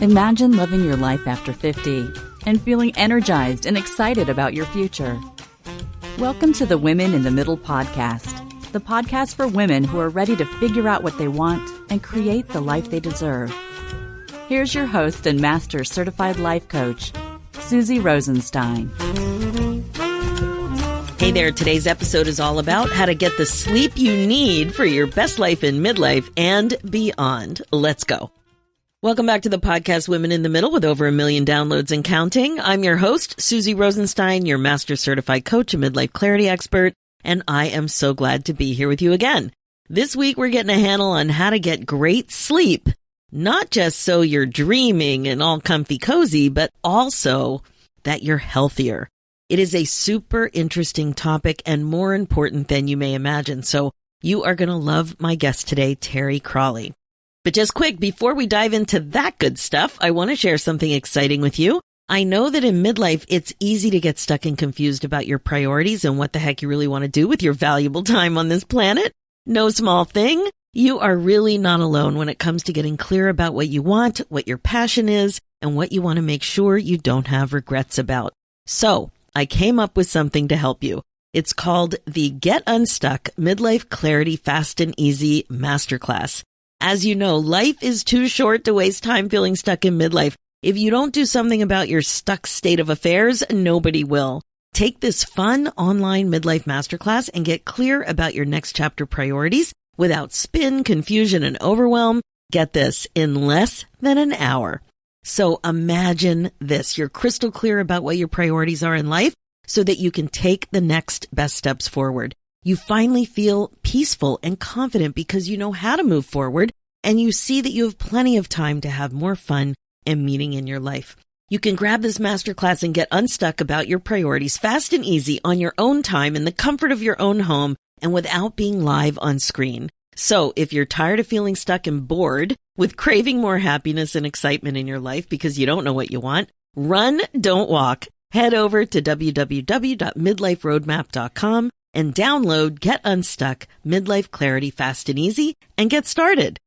Imagine living your life after 50 and feeling energized and excited about your future. Welcome to the Women in the Middle podcast, the podcast for women who are ready to figure out what they want and create the life they deserve. Here's your host and master certified life coach, Susie Rosenstein. Hey there, today's episode is all about how to get the sleep you need for your best life in midlife and beyond. Let's go. Welcome back to the podcast Women in the Middle with over 1 million downloads and counting. I'm your host, Susie Rosenstein, your master certified coach and midlife clarity expert, and I am so glad to be here with you again. This week, we're getting a handle on how to get great sleep, not just so you're dreaming and all comfy cozy, but also that you're healthier. It is a super interesting topic and more important than you may imagine. So you are going to love my guest today, Terry Cralle. But just quick, before we dive into that good stuff, I want to share something exciting with you. I know that in midlife, it's easy to get stuck and confused about your priorities and what the heck you really want to do with your valuable time on this planet. No small thing. You are really not alone when it comes to getting clear about what you want, what your passion is, and what you want to make sure you don't have regrets about. So I came up with something to help you. It's called the Get Unstuck Midlife Clarity Fast and Easy Masterclass. As you know, life is too short to waste time feeling stuck in midlife. If you don't do something about your stuck state of affairs, nobody will. Take this fun online midlife masterclass and get clear about your next chapter priorities without spin, confusion, and overwhelm. Get this, in less than an hour. So imagine this. You're crystal clear about what your priorities are in life so that you can take the next best steps forward. You finally feel peaceful and confident because you know how to move forward and you see that you have plenty of time to have more fun and meaning in your life. You can grab this masterclass and get unstuck about your priorities fast and easy on your own time in the comfort of your own home and without being live on screen. So if you're tired of feeling stuck and bored with craving more happiness and excitement in your life because you don't know what you want, run, don't walk. Head over to www.midliferoadmap.com and download Get Unstuck Midlife Clarity Fast and Easy and get started.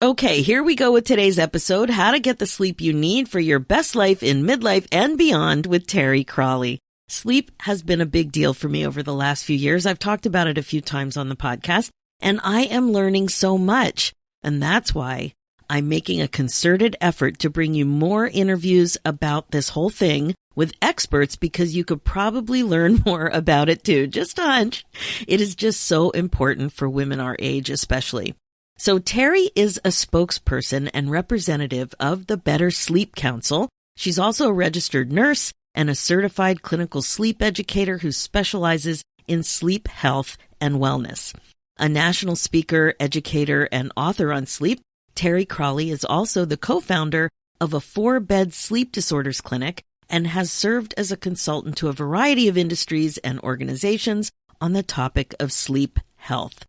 Okay, here we go with today's episode, how to get the sleep you need for your best life in midlife and beyond with Terry Cralle. Sleep has been a big deal for me over the last few years. I've talked about it a few times on the podcast. And I am learning so much. And that's why I'm making a concerted effort to bring you more interviews about this whole thing with experts because you could probably learn more about it too. Just a hunch. It is just so important for women our age especially. So Terry is a spokesperson and representative of the Better Sleep Council. She's also a registered nurse and a certified clinical sleep educator who specializes in sleep health and wellness. A national speaker, educator, and author on sleep, Terry Cralle is also the co-founder of a 4-bed sleep disorders clinic and has served as a consultant to a variety of industries and organizations on the topic of sleep health.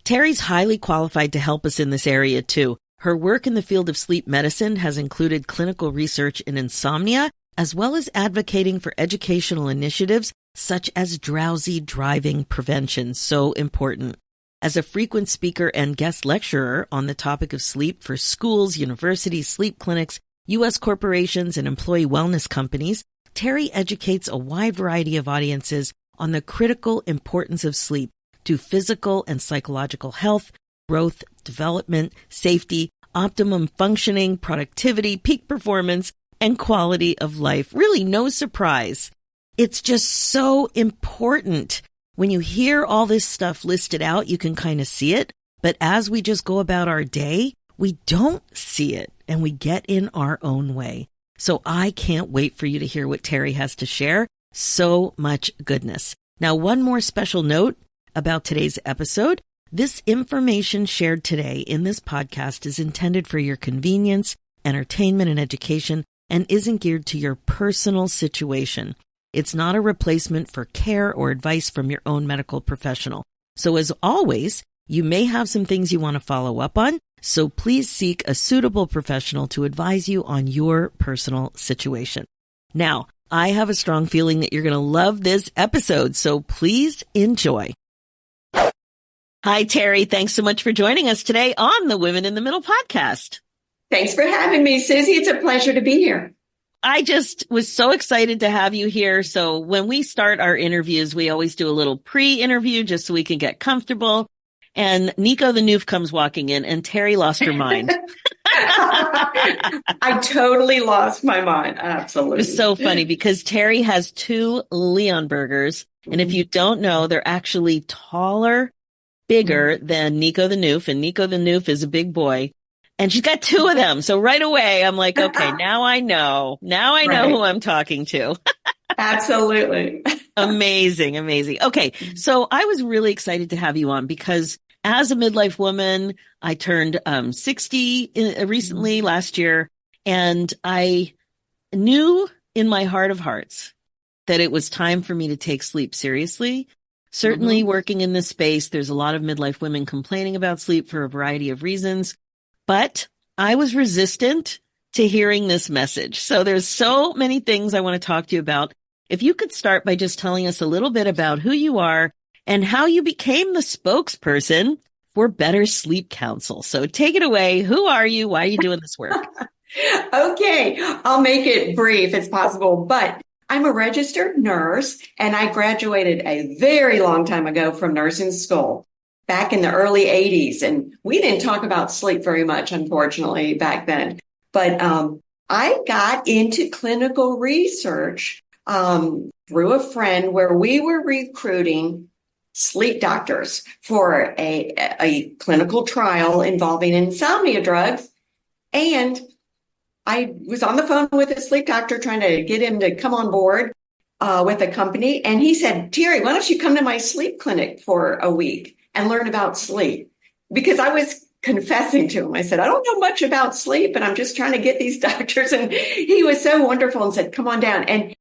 Terry's highly qualified to help us in this area too. Her work in the field of sleep medicine has included clinical research in insomnia, as well as advocating for educational initiatives such as drowsy driving prevention, so important. As a frequent speaker and guest lecturer on the topic of sleep for schools, universities, sleep clinics, U.S. corporations, and employee wellness companies, Terry educates a wide variety of audiences on the critical importance of sleep to physical and psychological health, growth, development, safety, optimum functioning, productivity, peak performance, and quality of life. Really no surprise. It's just so important. When you hear all this stuff listed out, you can kind of see it. But as we just go about our day, we don't see it and we get in our own way. So I can't wait for you to hear what Terry has to share. So much goodness. Now, one more special note about today's episode. This information shared today in this podcast is intended for your convenience, entertainment, and education, and isn't geared to your personal situation. It's not a replacement for care or advice from your own medical professional. So as always, you may have some things you want to follow up on, so please seek a suitable professional to advise you on your personal situation. Now, I have a strong feeling that you're going to love this episode, so please enjoy. Hi, Terry. Thanks so much for joining us today on the Women in the Middle podcast. Thanks for having me, Susie. It's a pleasure to be here. I just was so excited to have you here. So when we start our interviews, we always do a little pre-interview just so we can get comfortable. And Nico the Noof comes walking in and Terry lost her mind. I totally lost my mind. Absolutely. It was so funny because Terry has two Leon burgers. And if you don't know, they're actually taller, bigger than Nico the Noof. And Nico the Noof is a big boy. And she's got two of them. So right away, I'm like, okay, now I know. Now I know who I'm talking to. Absolutely. Amazing. Okay. So I was really excited to have you on because as a midlife woman, I turned 60 recently last year. And I knew in my heart of hearts that it was time for me to take sleep seriously. Certainly working in this space, there's a lot of midlife women complaining about sleep for a variety of reasons. But I was resistant to hearing this message. So there's so many things I want to talk to you about. If you could start by just telling us a little bit about who you are and how you became the spokesperson for Better Sleep Council. So take it away. Who are you? Why are you doing this work? Okay, I'll make it brief as possible, but I'm a registered nurse and I graduated a very long time ago from nursing school. Back in the early 80s. And we didn't talk about sleep very much, unfortunately, back then. But I got into clinical research through a friend where we were recruiting sleep doctors for a clinical trial involving insomnia drugs. And I was on the phone with a sleep doctor trying to get him to come on board with a company. And he said, Terry, why don't you come to my sleep clinic for a week and learn about sleep? Because I was confessing to him. I said, I don't know much about sleep, and I'm just trying to get these doctors. And he was so wonderful and said, come on down. And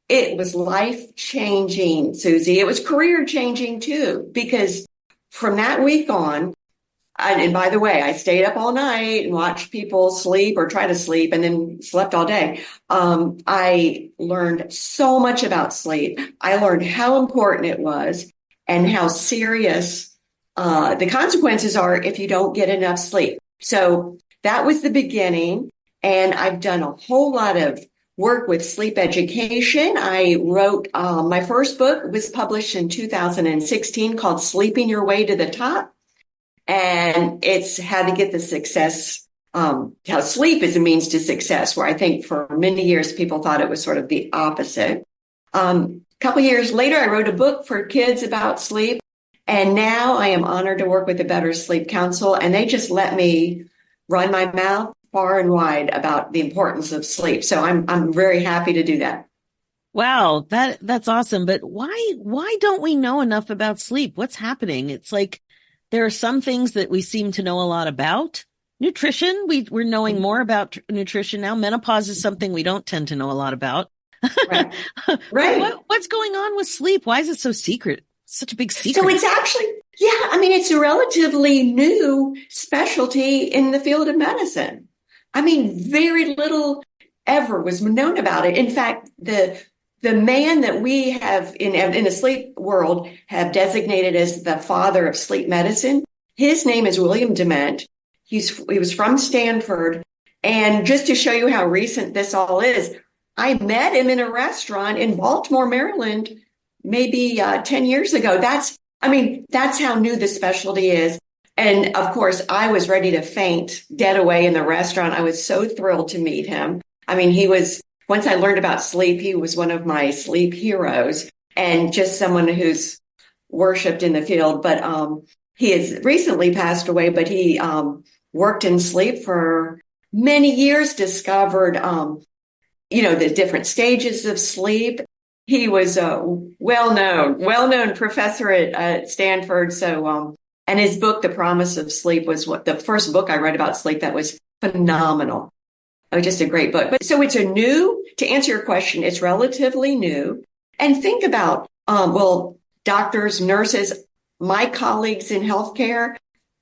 it was life-changing, Susie. It was career-changing, too, because from that week on, and by the way, I stayed up all night and watched people sleep or try to sleep and then slept all day. I learned so much about sleep. I learned how important it was and how serious the consequences are if you don't get enough sleep. So that was the beginning. And I've done a whole lot of work with sleep education. I wrote, my first book was published in 2016 called Sleeping Your Way to the Top. And it's how to get the success, how sleep is a means to success, where I think for many years people thought it was sort of the opposite. A couple years later, I wrote a book for kids about sleep. And now I am honored to work with the Better Sleep Council, and they just let me run my mouth far and wide about the importance of sleep. So I'm very happy to do that. Wow, that's awesome. But why don't we know enough about sleep? What's happening? It's like there are some things that we seem to know a lot about. Nutrition, we're knowing more about nutrition now. Menopause is something we don't tend to know a lot about. Right. What's going on with sleep? Why is it so secret? Such a big secret. So it's actually, it's a relatively new specialty in the field of medicine. I mean, very little ever was known about it. In fact, the man that we have in the sleep world have designated as the father of sleep medicine, his name is William Dement. He was from Stanford. And just to show you how recent this all is, I met him in a restaurant in Baltimore, Maryland, maybe 10 years ago. That's how new the specialty is. And of course, I was ready to faint dead away in the restaurant. I was so thrilled to meet him. I mean, once I learned about sleep, he was one of my sleep heroes and just someone who's worshiped in the field. But he has recently passed away, but he worked in sleep for many years, discovered, the different stages of sleep. He was a well-known professor at Stanford. So, and his book, The Promise of Sleep, was the first book I read about sleep that was phenomenal. Oh, just a great book. But so to answer your question, it's relatively new. And think about, doctors, nurses, my colleagues in healthcare,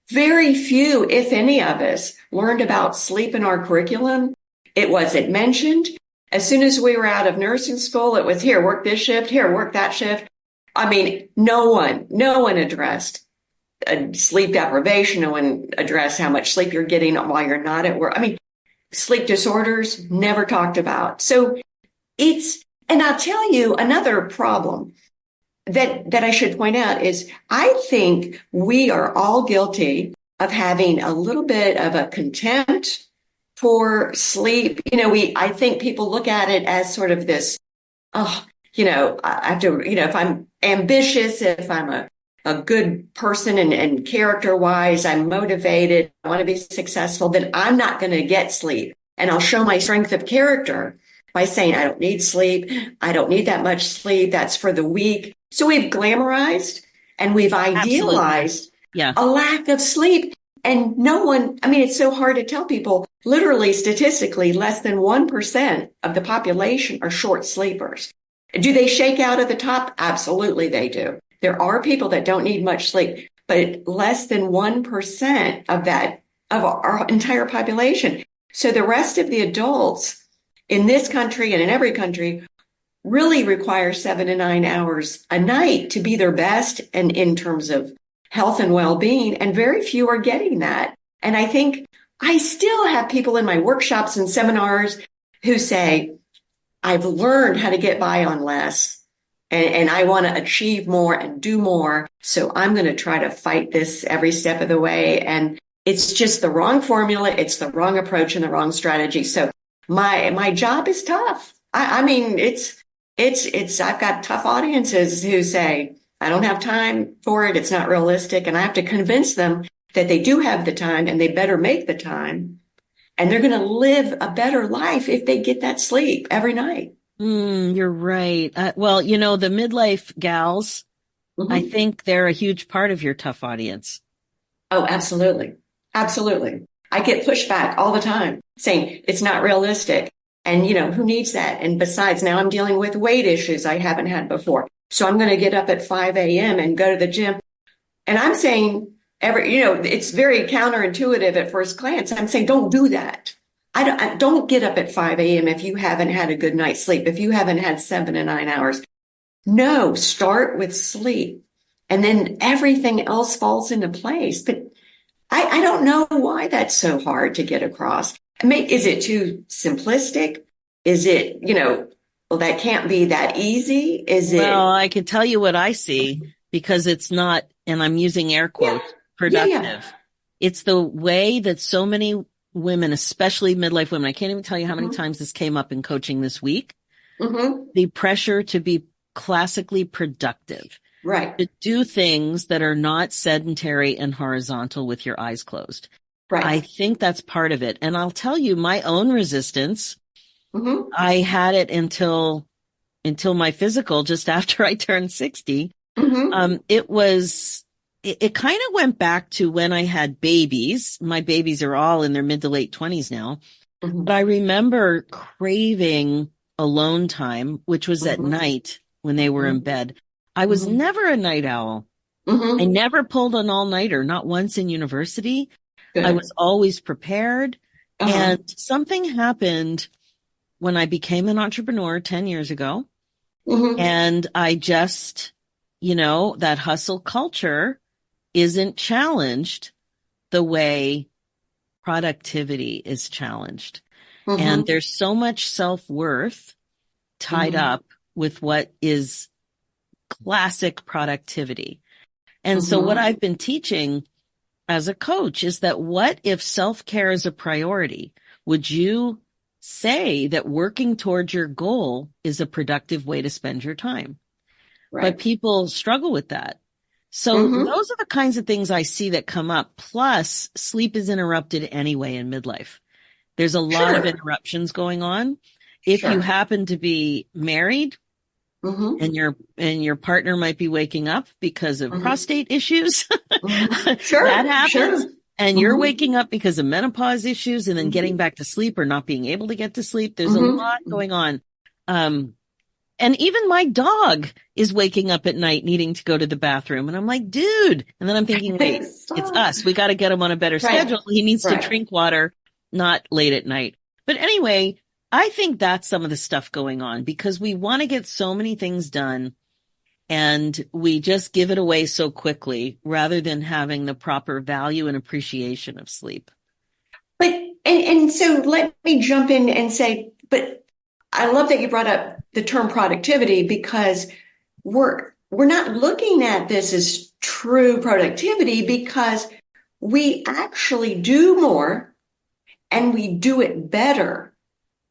very few, if any of us, learned about sleep in our curriculum. It wasn't mentioned. As soon as we were out of nursing school, it was here, work this shift, here, work that shift. I mean, no one addressed sleep deprivation. No one addressed how much sleep you're getting while you're not at work. I mean, sleep disorders never talked about. So and I'll tell you another problem that I should point out is I think we are all guilty of having a little bit of a contempt for sleep. I think people look at it as sort of this, oh, I have to, if I'm ambitious, if I'm a good person and character wise, I'm motivated, I want to be successful, then I'm not going to get sleep. And I'll show my strength of character by saying, I don't need sleep. I don't need that much sleep. That's for the weak. So we've glamorized and we've idealized a lack of sleep. And it's so hard to tell people, literally, statistically, less than 1% of the population are short sleepers. Do they shake out at the top? Absolutely, they do. There are people that don't need much sleep, but less than 1% of our entire population. So the rest of the adults in this country and in every country really require 7 to 9 hours a night to be their best and in terms of health and well-being. And very few are getting that. And I think I still have people in my workshops and seminars who say, I've learned how to get by on less and I want to achieve more and do more. So I'm going to try to fight this every step of the way. And it's just the wrong formula. It's the wrong approach and the wrong strategy. So my job is tough. I've got tough audiences who say, I don't have time for it. It's not realistic. And I have to convince them that they do have the time and they better make the time. And they're going to live a better life if they get that sleep every night. You're right. The midlife gals, I think they're a huge part of your tough audience. Oh, absolutely. Absolutely. I get pushback all the time saying it's not realistic. And, who needs that? And besides, now I'm dealing with weight issues I haven't had before. So I'm going to get up at 5 a.m. and go to the gym. And I'm saying it's very counterintuitive at first glance. I'm saying, don't do that. I don't get up at 5 a.m. if you haven't had a good night's sleep, if you haven't had 7 to 9 hours. No, start with sleep. And then everything else falls into place. But I don't know why that's so hard to get across. Is it too simplistic? Is it, well, that can't be that easy? Well, I can tell you what I see because it's not, and I'm using air quotes, productive. Yeah. It's the way that so many women, especially midlife women, I can't even tell you how many times this came up in coaching this week. The pressure to be classically productive. Right. To do things that are not sedentary and horizontal with your eyes closed. Right. I think that's part of it. And I'll tell you my own resistance. I had it until my physical, just after I turned 60. It kind of went back to when I had babies. My babies are all in their mid to late 20s now. But I remember craving alone time, which was at night when they were in bed. I was never a night owl. I never pulled an all-nighter, not once in university. Good. I was always prepared. And something happened when I became an entrepreneur 10 years ago. And I just, that hustle culture isn't challenged the way productivity is challenged. And there's so much self-worth tied up with what is classic productivity. And so what I've been teaching as a coach is that what if self-care is a priority? Would you say that working towards your goal is a productive way to spend your time? Right. But people struggle with that. So those are the kinds of things I see that come up. Plus, sleep is interrupted anyway in midlife. There's a lot of interruptions going on. If you happen to be married, and your partner might be waking up because of prostate issues. That happens. And you're waking up because of menopause issues and then getting back to sleep or not being able to get to sleep. There's a lot going on. And even my dog is waking up at night needing to go to the bathroom. And I'm like, dude. And then I'm thinking, wait, it's us. We got to get him on a better schedule. He needs to drink water, not late at night. But anyway, I think that's some of the stuff going on because we want to get so many things done and we just give it away so quickly rather than having the proper value and appreciation of sleep. But, and so let me jump in and say, but I love that you brought up the term productivity, because we're not looking at this as true productivity, because we actually do more and we do it better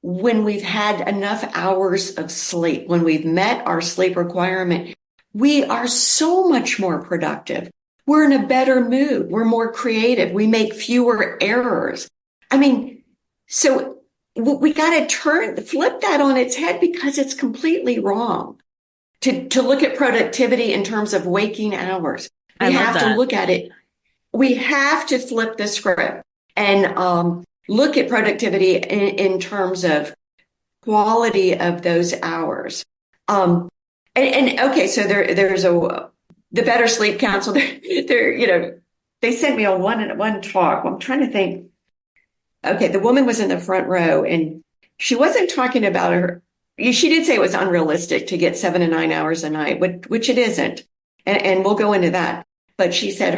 when we've had enough hours of sleep, when we've met our sleep requirement. We are so much more productive. We're in a better mood. We're more creative. We make fewer errors. I mean, so we got to flip that on its head, because it's completely wrong to look at productivity in terms of waking hours. We have to look at it. We have to flip the script and look at productivity in terms of quality of those hours. And okay, so there's the Better Sleep Council. They sent me on one talk. I'm trying to think. Okay, the woman was in the front row, and she wasn't talking about her. She did say it was unrealistic to get 7 to 9 hours a night, which it isn't. And we'll go into that. But she said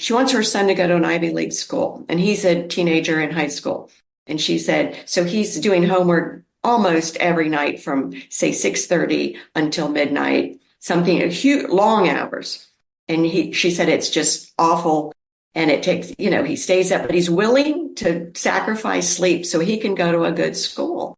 she wants her son to go to an Ivy League school, and he's a teenager in high school. And she said, so he's doing homework almost every night from, say, 6:30 until midnight, something huge, long hours. And she said it's just awful. And it takes, he stays up, but he's willing to sacrifice sleep so he can go to a good school.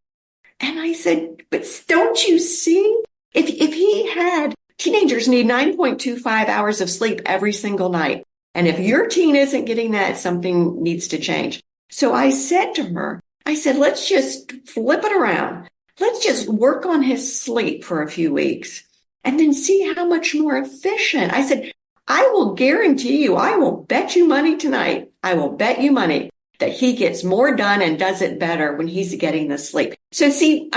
And I said, but don't you see? If he had, teenagers need 9.25 hours of sleep every single night. And if your teen isn't getting that, something needs to change. So I said to her, let's just flip it around. Let's just work on his sleep for a few weeks and then see how much more efficient. I said, I will guarantee you, I will bet you money tonight. I will bet you money that he gets more done and does it better when he's getting the sleep. So see,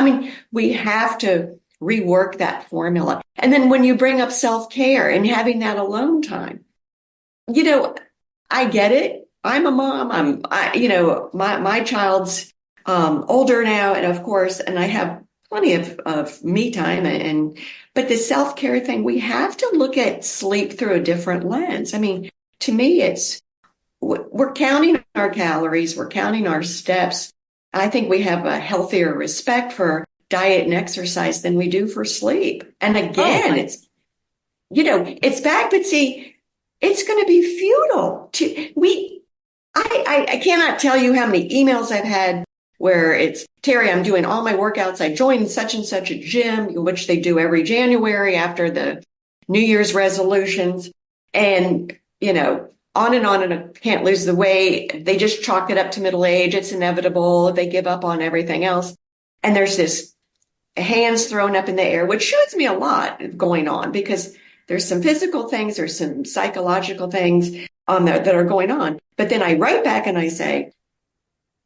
we have to rework that formula. And then when you bring up self-care and having that alone time, I get it. I'm a mom. My child's older now, and of course, and I have plenty of me time. But the self-care thing, we have to look at sleep through a different lens. To me, we're counting our calories, we're counting our steps. I think we have a healthier respect for diet and exercise than we do for sleep. And again, it's back, but see, it's going to be futile. I cannot tell you how many emails I've had where it's, Terry, I'm doing all my workouts. I joined such and such a gym, which they do every January after the New Year's resolutions. And, on and on, and I can't lose the weight. They just chalk it up to middle age. It's inevitable. They give up on everything else. And there's this hands thrown up in the air, which shows me a lot going on, because there's some physical things, there's some psychological things that are going on. But then I write back and I say,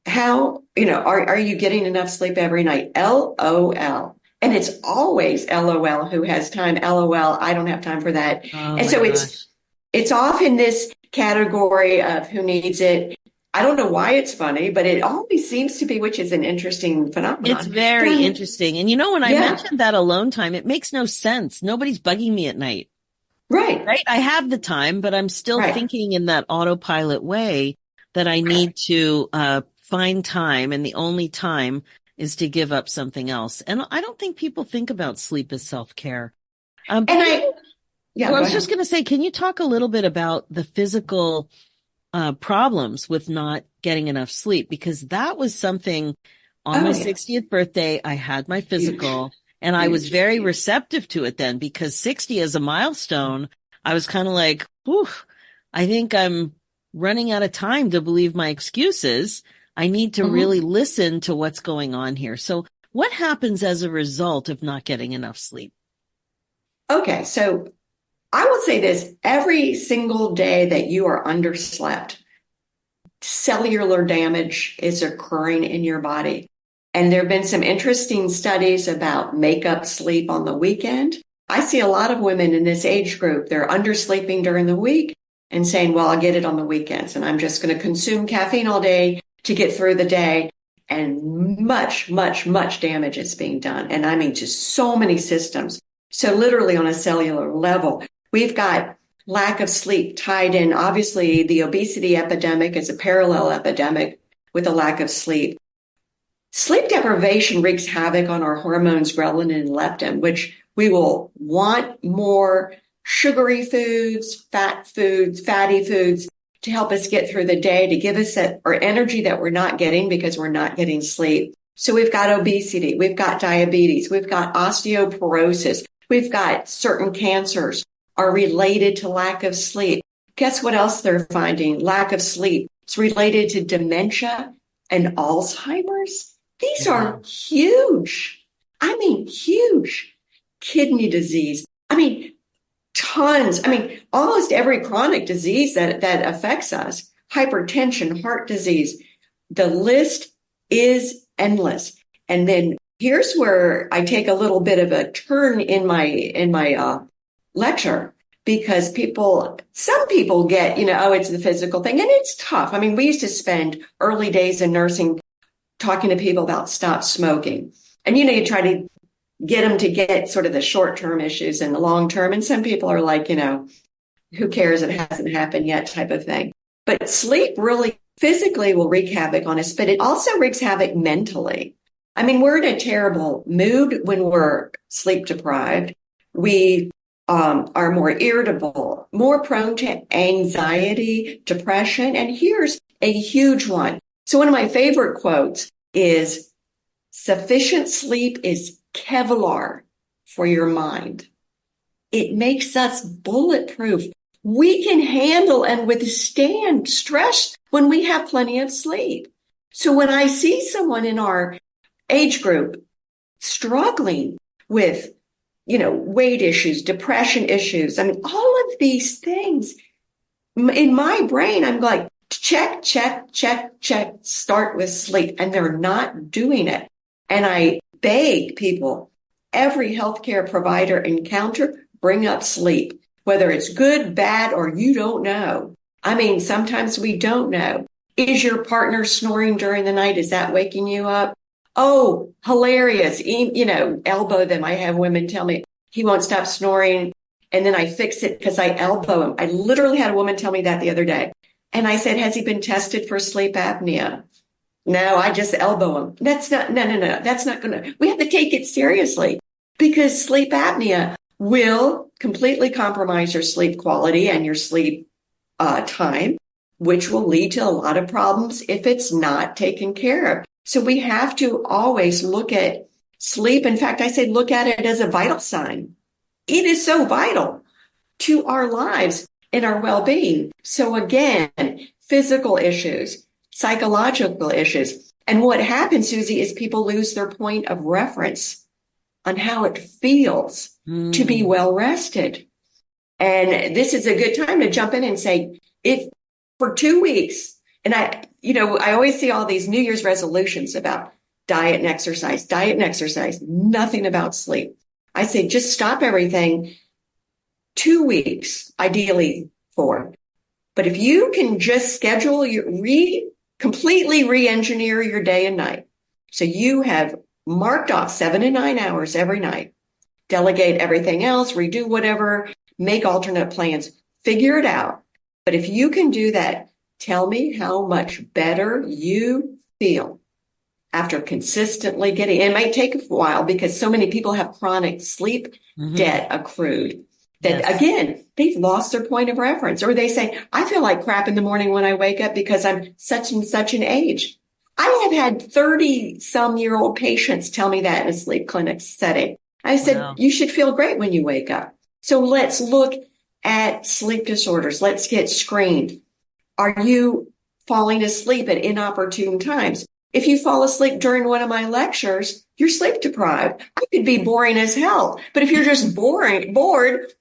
how, are you getting enough sleep every night? LOL. And it's always LOL. Who has time? LOL. I don't have time for that. And so it's often this category of who needs it. I don't know why it's funny, but it always seems to be, which is an interesting phenomenon. It's very interesting. And when I mentioned that alone time, it makes no sense. Nobody's bugging me at night. Right. I have the time, but I'm still thinking in that autopilot way that I need to find time, and the only time is to give up something else. And I don't think people think about sleep as self-care. I was just going to say, can you talk a little bit about the physical problems with not getting enough sleep? Because that was something on my 60th birthday. I had my physical, and I was very receptive to it then, because 60 as a milestone, I was kind of like, I think I'm running out of time to believe my excuses. I need to really listen to what's going on here. So what happens as a result of not getting enough sleep? Okay, so I will say this, every single day that you are underslept, cellular damage is occurring in your body. And there have been some interesting studies about make-up sleep on the weekend. I see a lot of women in this age group, they're undersleeping during the week and saying, well, I'll get it on the weekends, and I'm just going to consume caffeine all day to get through the day. And much, much, much damage is being done. And to so many systems. So literally on a cellular level, we've got lack of sleep tied in. Obviously, the obesity epidemic is a parallel epidemic with a lack of sleep. Sleep deprivation wreaks havoc on our hormones, ghrelin and leptin, which we will want more sugary foods, fatty foods to help us get through the day, to give us our energy that we're not getting because we're not getting sleep. So we've got obesity, we've got diabetes, we've got osteoporosis, we've got certain cancers are related to lack of sleep. Guess what else they're finding? Lack of sleep. It's related to dementia and Alzheimer's. These are huge. I mean, huge. Kidney disease. I mean, tons. I mean, almost every chronic disease that affects us. Hypertension, heart disease. The list is endless. And then here's where I take a little bit of a turn in my lecture, because some people get, oh, it's the physical thing, and it's tough. I mean, we used to spend early days in nursing talking to people about stop smoking. And, you try to get them to get sort of the short-term issues and the long-term. And some people are like, who cares? It hasn't happened yet type of thing. But sleep really physically will wreak havoc on us, but it also wreaks havoc mentally. I mean, we're in a terrible mood when we're sleep deprived. We are more irritable, more prone to anxiety, depression. And here's a huge one. So one of my favorite quotes is, sufficient sleep is Kevlar for your mind. It makes us bulletproof. We can handle and withstand stress when we have plenty of sleep. So when I see someone in our age group struggling with, weight issues, depression issues, I mean, all of these things, in my brain, I'm like, check, check, check, check, start with sleep. And they're not doing it. And I beg people, every healthcare provider encounter, bring up sleep, whether it's good, bad, or you don't know. I mean, sometimes we don't know. Is your partner snoring during the night? Is that waking you up? Oh, hilarious. Elbow them. I have women tell me he won't stop snoring. And then I fix it because I elbow him. I literally had a woman tell me that the other day. And I said, has he been tested for sleep apnea? No, I just elbow him. No. That's not going to, we have to take it seriously, because sleep apnea will completely compromise your sleep quality and your sleep time, which will lead to a lot of problems if it's not taken care of. So we have to always look at sleep. In fact, I say look at it as a vital sign. It is so vital to our lives and our well-being. So again, physical issues, psychological issues. And what happens, Susie, is people lose their point of reference on how it feels to be well rested. And this is a good time to jump in and say, if for 2 weeks, and I always see all these New Year's resolutions about diet and exercise, nothing about sleep. I say, just stop everything 2 weeks, ideally 4. But if you can just schedule completely re-engineer your day and night. So you have marked off 7 to 9 hours every night, delegate everything else, redo whatever, make alternate plans, figure it out. But if you can do that, tell me how much better you feel after consistently getting, it might take a while because so many people have chronic sleep debt accrued. That again, they've lost their point of reference, or they say, I feel like crap in the morning when I wake up because I'm such and such an age. I have had 30-some-year-old patients tell me that in a sleep clinic setting. I said, You should feel great when you wake up. So let's look at sleep disorders. Let's get screened. Are you falling asleep at inopportune times? If you fall asleep during one of my lectures, you're sleep deprived. I could be boring as hell. But if you're just bored,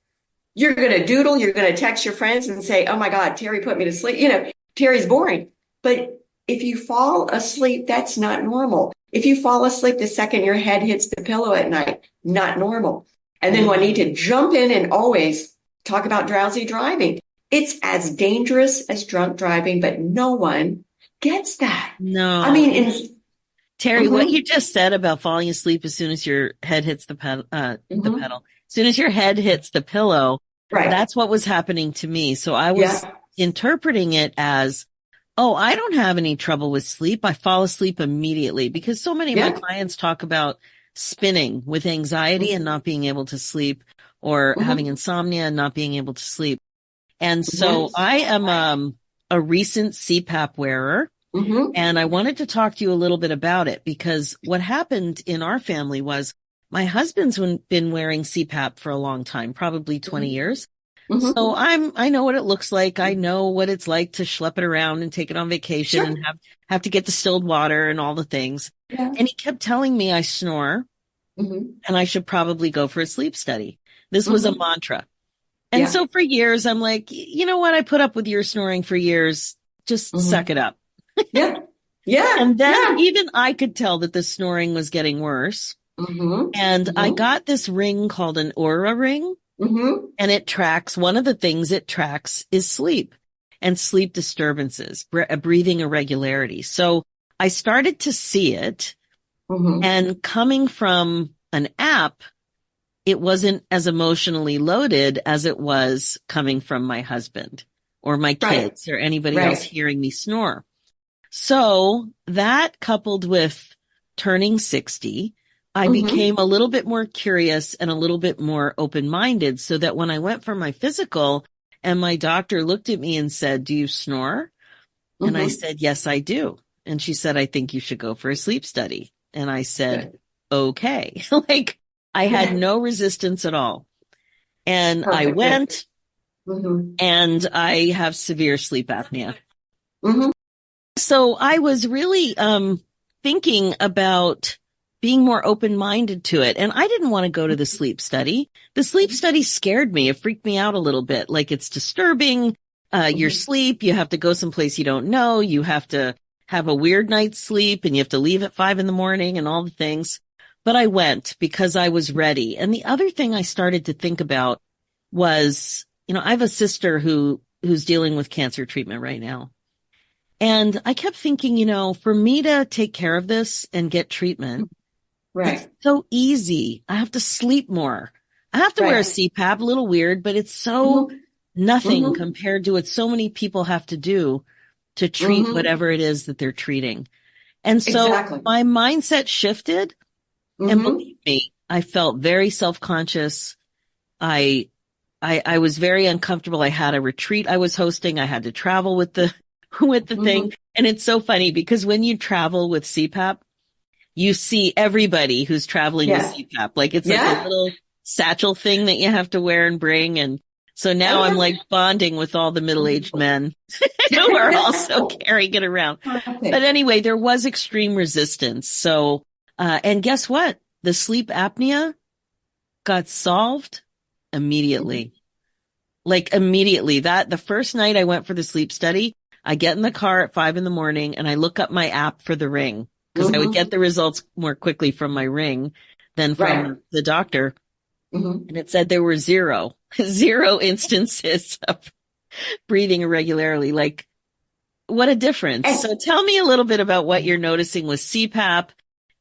you're going to doodle, you're going to text your friends and say, oh my God, Terry put me to sleep. Terry's boring. But if you fall asleep, that's not normal. If you fall asleep the second your head hits the pillow at night, not normal. And then we need to jump in and always talk about drowsy driving. It's as dangerous as drunk driving, but no one gets that. No. I mean, Terry, what you just said about falling asleep as soon as your head hits the pedal, soon as your head hits the pillow, Right. that's what was happening to me. So I was interpreting it as, oh, I don't have any trouble with sleep. I fall asleep immediately, because so many of my clients talk about spinning with anxiety and not being able to sleep, or having insomnia and not being able to sleep. And so I am a recent CPAP wearer. And I wanted to talk to you a little bit about it, because what happened in our family was my husband's been wearing CPAP for a long time, probably 20 years. So I know what it looks like. I know what it's like to schlep it around and take it on vacation and have to get distilled water and all the things. And he kept telling me I snore and I should probably go for a sleep study. This was a mantra. And so for years, I'm like, you know what? I put up with your snoring for years. Just suck it up. And then even I could tell that the snoring was getting worse. And I got this ring called an Aura ring. And it tracks, one of the things it tracks is sleep and sleep disturbances, breathing irregularity. So I started to see it, and coming from an app, it wasn't as emotionally loaded as it was coming from my husband or my kids or anybody else hearing me snore. So that, coupled with turning 60, I became a little bit more curious and a little bit more open-minded, so that when I went for my physical and my doctor looked at me and said, "Do you snore?" And I said, "Yes, I do." And she said, "I think you should go for a sleep study." And I said, "Okay." Like, I had no resistance at all. And I went, and I have severe sleep apnea. So I was really thinking about being more open-minded to it. And I didn't want to go to the sleep study. The sleep study scared me. It freaked me out a little bit. Like, it's disturbing your sleep. You have to go someplace you don't know. You have to have a weird night's sleep, and you have to leave at 5 a.m. and all the things. But I went because I was ready. And the other thing I started to think about was, you know, I have a sister who's dealing with cancer treatment right now. And I kept thinking, you know, for me to take care of this and get treatment, it's so easy. I have to sleep more. I have to wear a CPAP, a little weird, but it's so nothing compared to what so many people have to do to treat whatever it is that they're treating. And so my mindset shifted, and believe me, I felt very self-conscious. I was very uncomfortable. I had a retreat I was hosting. I had to travel with the thing. And it's so funny, because when you travel with CPAP, you see everybody who's traveling with CPAP. Like, it's like a little satchel thing that you have to wear and bring. And so now I'm like bonding with all the middle-aged men who are also carrying it around. But anyway, there was extreme resistance. So, and guess what? The sleep apnea got solved immediately. Like, immediately. The first night I went for the sleep study, I get in the car at 5 a.m. and I look up my app for the ring, because I would get the results more quickly from my ring than from the doctor. And it said there were zero instances of breathing irregularly. Like, what a difference. So tell me a little bit about what you're noticing with CPAP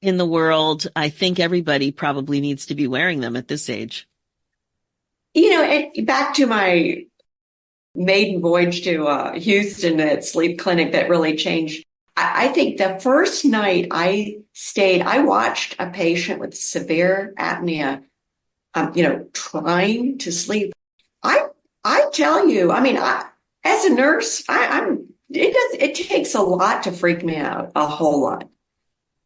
in the world. I think everybody probably needs to be wearing them at this age. You know, and back to my maiden voyage to Houston at sleep clinic that really changed. I think the first night I stayed, I watched a patient with severe apnea, you know, trying to sleep. I tell you, I mean, as a nurse, it takes a lot to freak me out, a whole lot.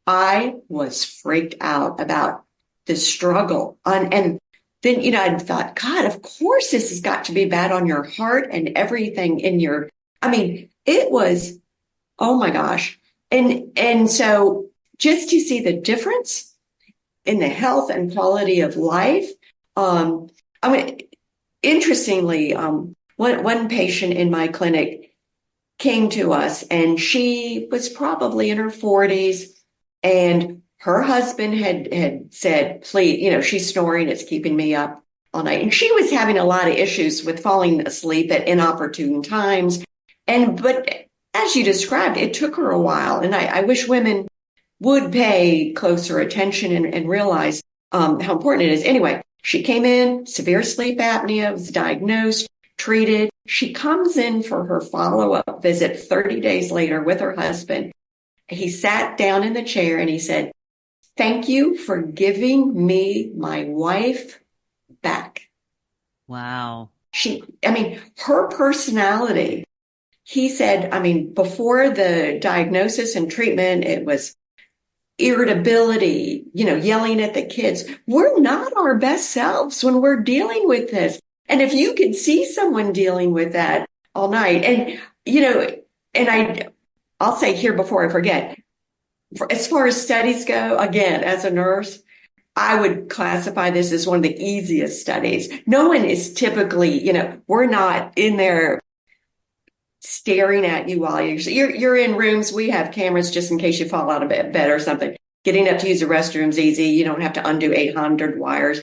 I was freaked out about the struggle and then, you know, I thought, God, of course this has got to be bad on your heart and everything in your, I mean, it was, oh my gosh. And so just to see the difference in the health and quality of life. I mean, interestingly, one patient in my clinic came to us, and she was probably in her 40s, and her husband had said, "Please, you know, she's snoring. It's keeping me up all night." And she was having a lot of issues with falling asleep at inopportune times. But as you described, it took her a while. And I wish women would pay closer attention and realize how important it is. Anyway, She came in, severe sleep apnea, was diagnosed, treated. She comes in for her follow-up visit 30 days later with her husband. He sat down in the chair and he said, "Thank you for giving me my wife back." Wow. Her personality, he said, before the diagnosis and treatment, it was irritability, yelling at the kids. We're not our best selves when we're dealing with this. And if you could see someone dealing with that all night, I'll say here before I forget, as far as studies go, again, as a nurse, I would classify this as one of the easiest studies. No one is typically, we're not in there staring at you while you're in rooms. We have cameras just in case you fall out of bed or something. Getting up to use the restroom's easy. You don't have to undo 800 wires.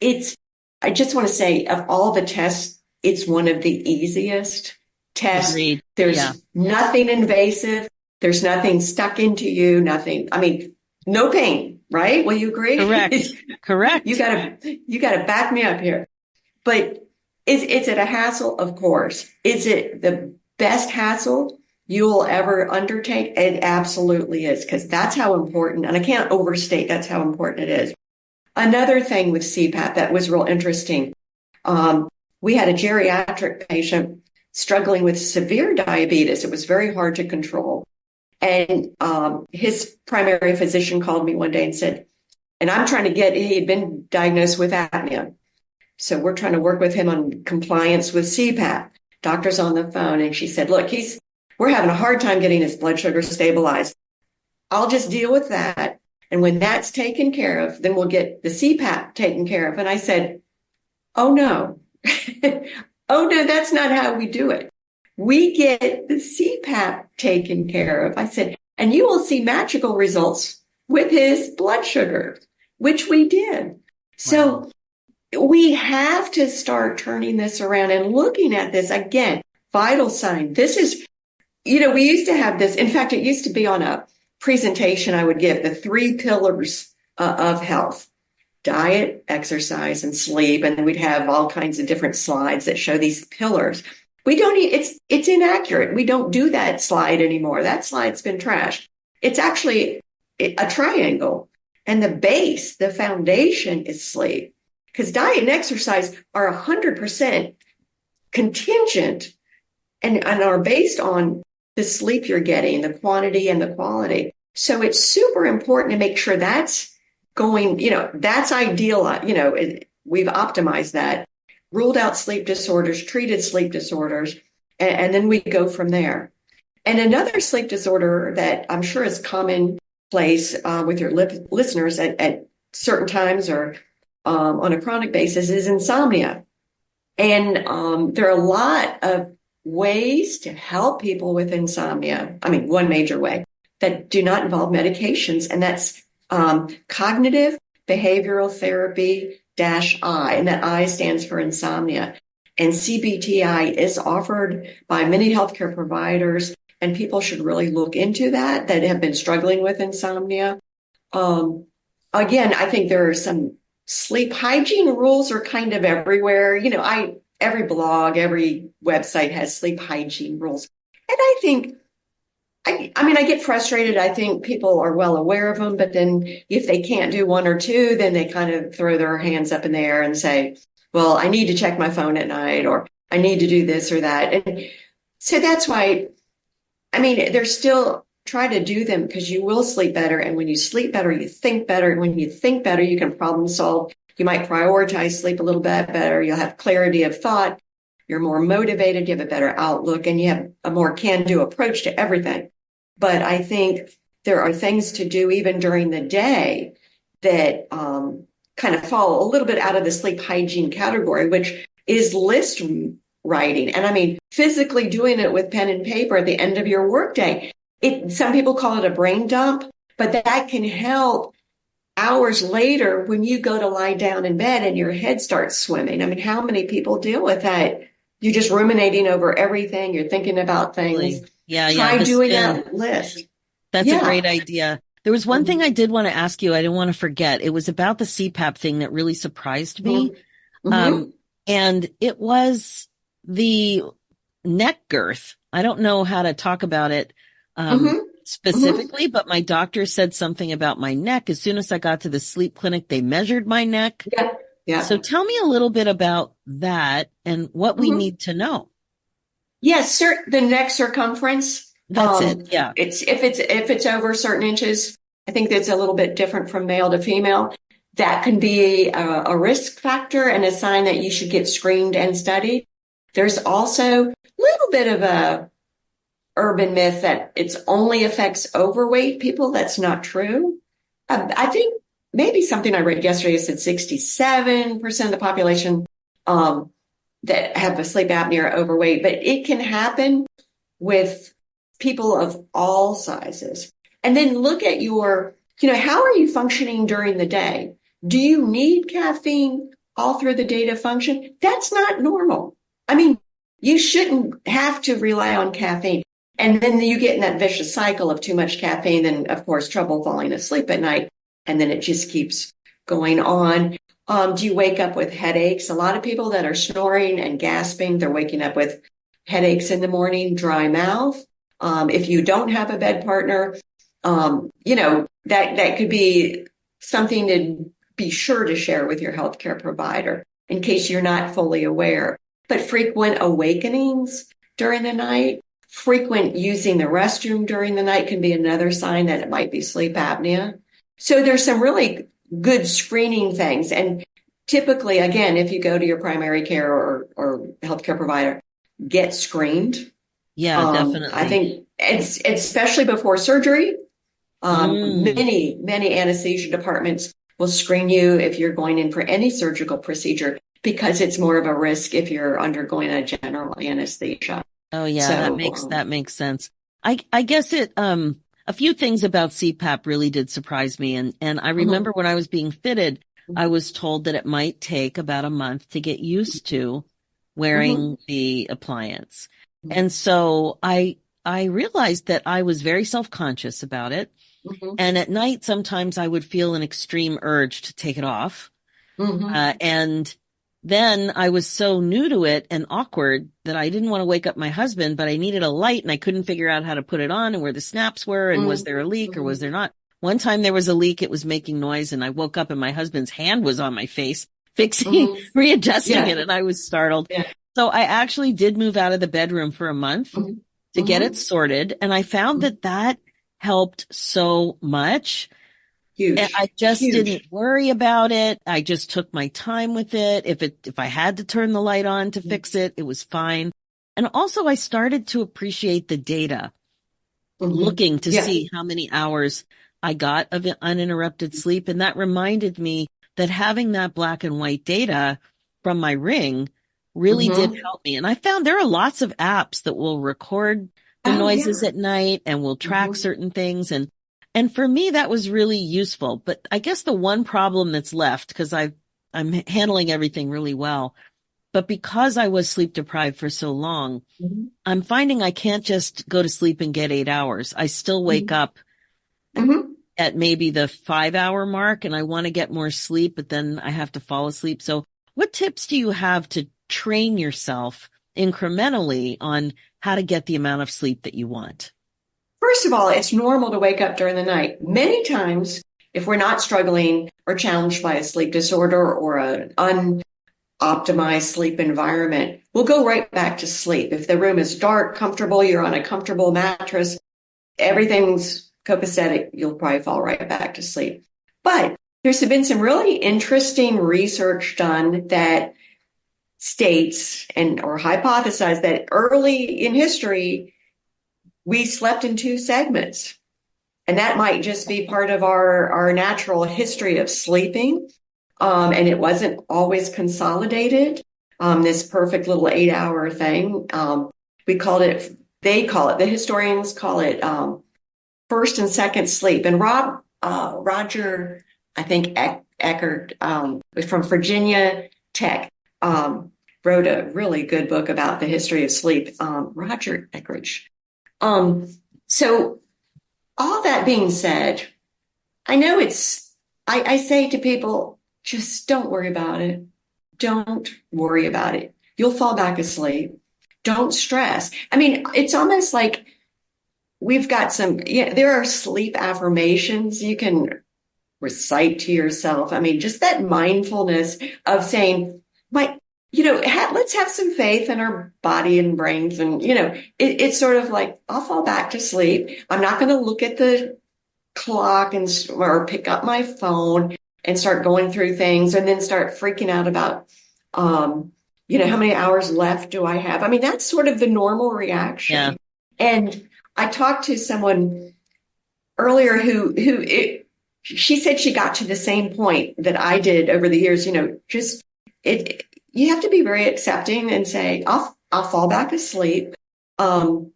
I just want to say, of all the tests, it's one of the easiest tests. Agreed. There's nothing invasive. There's nothing stuck into you. Nothing. No pain, right? Will you agree? Correct. You gotta back me up here. But is it a hassle? Of course. Is it the best hassle you'll ever undertake? It absolutely is, because that's how important, and I can't overstate that's how important it is. Another thing with CPAP that was real interesting, we had a geriatric patient struggling with severe diabetes. It was very hard to control. And his primary physician called me one day and said, and he had been diagnosed with apnea. So we're trying to work with him on compliance with CPAP. Doctor's on the phone, and she said, "Look, we're having a hard time getting his blood sugar stabilized. I'll just deal with that. And when that's taken care of, then we'll get the CPAP taken care of." And I said, "Oh no, oh no, that's not how we do it. We get the CPAP taken care of." I said, "And you will see magical results with his blood sugar," which we did. Wow. So we have to start turning this around and looking at this again. Vital sign. This is, we used to have this. In fact, it used to be on a presentation I would give, the 3 pillars of health: diet, exercise, and sleep. And then we'd have all kinds of different slides that show these pillars. It's inaccurate. We don't do that slide anymore. That slide's been trashed. It's actually a triangle. And the base, the foundation, is sleep. Because diet and exercise are 100% contingent and are based on the sleep you're getting, the quantity and the quality. So it's super important to make sure that's going, that's ideal. We've optimized that, ruled out sleep disorders, treated sleep disorders, and then we go from there. And another sleep disorder that I'm sure is commonplace with your listeners at certain times or on a chronic basis is insomnia. And there are a lot of ways to help people with insomnia. One major way that do not involve medications, and that's cognitive behavioral therapy -I, and that I stands for insomnia. And CBTI is offered by many healthcare providers, and people should really look into that have been struggling with insomnia. Again, I think there are some sleep hygiene rules are kind of everywhere. Every blog, every website has sleep hygiene rules. And I think, I get frustrated. I think people are well aware of them, but then if they can't do one or two, then they kind of throw their hands up in the air and say, well, I need to check my phone at night, or I need to do this or that. And so that's why, they're still try to do them, because you will sleep better. And when you sleep better, you think better. And when you think better, you can problem solve. You might prioritize sleep a little bit better. You'll have clarity of thought. You're more motivated. You have a better outlook, and you have a more can-do approach to everything. But I think there are things to do even during the day that kind of fall a little bit out of the sleep hygiene category, which is list writing. And physically doing it with pen and paper at the end of your workday. Some people call it a brain dump, but that can help hours later when you go to lie down in bed and your head starts swimming. How many people deal with that? You're just ruminating over everything. You're thinking about things. Yeah. Try doing that list. That's a great idea. There was one thing I did want to ask you. I didn't want to forget. It was about the CPAP thing that really surprised me. Mm-hmm. And it was the neck girth. I don't know how to talk about it Mm-hmm. Mm-hmm. specifically, but my doctor said something about my neck. As soon as I got to the sleep clinic, they measured my neck. Yeah. Yeah. So tell me a little bit about that and what we Mm-hmm. need to know. Yes, sir. The neck circumference. That's it. Yeah. If it's over certain inches, I think that's a little bit different from male to female. That can be a risk factor and a sign that you should get screened and studied. There's also a little bit of a urban myth that it only affects overweight people. That's not true. I think maybe something I read yesterday said 67% of the population um, that have a sleep apnea are overweight, but it can happen with people of all sizes. And then look at how are you functioning during the day? Do you need caffeine all through the day to function? That's not normal. I mean, you shouldn't have to rely on caffeine. And then you get in that vicious cycle of too much caffeine, and of course, trouble falling asleep at night. And then it just keeps going on. Do you wake up with headaches? A lot of people that are snoring and gasping, they're waking up with headaches in the morning, dry mouth. If you don't have a bed partner, that could be something to be sure to share with your healthcare provider in case you're not fully aware. But frequent awakenings during the night, frequent using the restroom during the night can be another sign that it might be sleep apnea. So there's some really good screening things. And typically, again, if you go to your primary care or healthcare provider, get screened. Yeah, I definitely. think it's especially before surgery. Mm. Many anesthesia departments will screen you if you're going in for any surgical procedure because it's more of a risk if you're undergoing a general anesthesia. Oh yeah, So, that makes sense. I guess a few things about CPAP really did surprise me, and I remember mhm, when I was being fitted, I was told that it might take about a month to get used to mhm, wearing the appliance. mhm, And so I realized that I was very self-conscious about it. mhm, And at night sometimes I would feel an extreme urge to take it off. mhm, And then I was so new to it and awkward that I didn't want to wake up my husband, but I needed a light and I couldn't figure out how to put it on and where the snaps were and was mhm, there a leak or was mhm. there not? One time there was a leak, it was making noise and I woke up and my husband's hand was on my face fixing, Mhm. readjusting it Yeah, and I was startled. yeah. So I actually did move out of the bedroom for a month Mhm, to get it mhm, sorted and I found mhm. that helped so much. And I Huge, just didn't huge. worry about it. I just took my time with it. If I had to turn the light on to fix it, it was fine. And also I started to appreciate the data, Mhm. looking to Yeah. see how many hours I got of uninterrupted sleep. And that reminded me that having that black and white data from my ring really did Mhm. help me. And I found there are lots of apps that will record the Oh, noises yeah. at night and will track Mhm. certain things. And for me, that was really useful. But I guess the one problem that's left, because I'm handling everything really well, but because I was sleep deprived for so long, Mhm. I'm finding I can't just go to sleep and get 8 hours. I still wake Mhm. up Mhm. at maybe the 5 hour mark and I want to get more sleep, but then I have to fall asleep. So what tips do you have to train yourself incrementally on how to get the amount of sleep that you want? First of all, it's normal to wake up during the night. Many times, if we're not struggling or challenged by a sleep disorder or an unoptimized sleep environment, we'll go right back to sleep. If the room is dark, comfortable, you're on a comfortable mattress, everything's copacetic, you'll probably fall right back to sleep. But there's been some really interesting research done that states and or hypothesize that early in history, we slept in two segments. And that might just be part of our natural history of sleeping. And it wasn't always consolidated, this perfect little 8 hour thing. They call it, the historians call it first and second sleep. And Roger, I think Eckert, from Virginia Tech, um, wrote a really good book about the history of sleep. Roger Eckert. Um, so all that being said, I know I say to people, just don't worry about it. Don't worry about it. You'll fall back asleep. Don't stress. I mean, it's almost like we've got there are sleep affirmations you can recite to yourself. I mean, just that mindfulness of saying, let's have some faith in our body and brains. And, it's sort of like, I'll fall back to sleep. I'm not going to look at the clock or pick up my phone and start going through things and then start freaking out about, how many hours left do I have? I mean, that's sort of the normal reaction. Yeah. And I talked to someone earlier she said she got to the same point that I did over the years, you have to be very accepting and say, I'll fall back asleep. In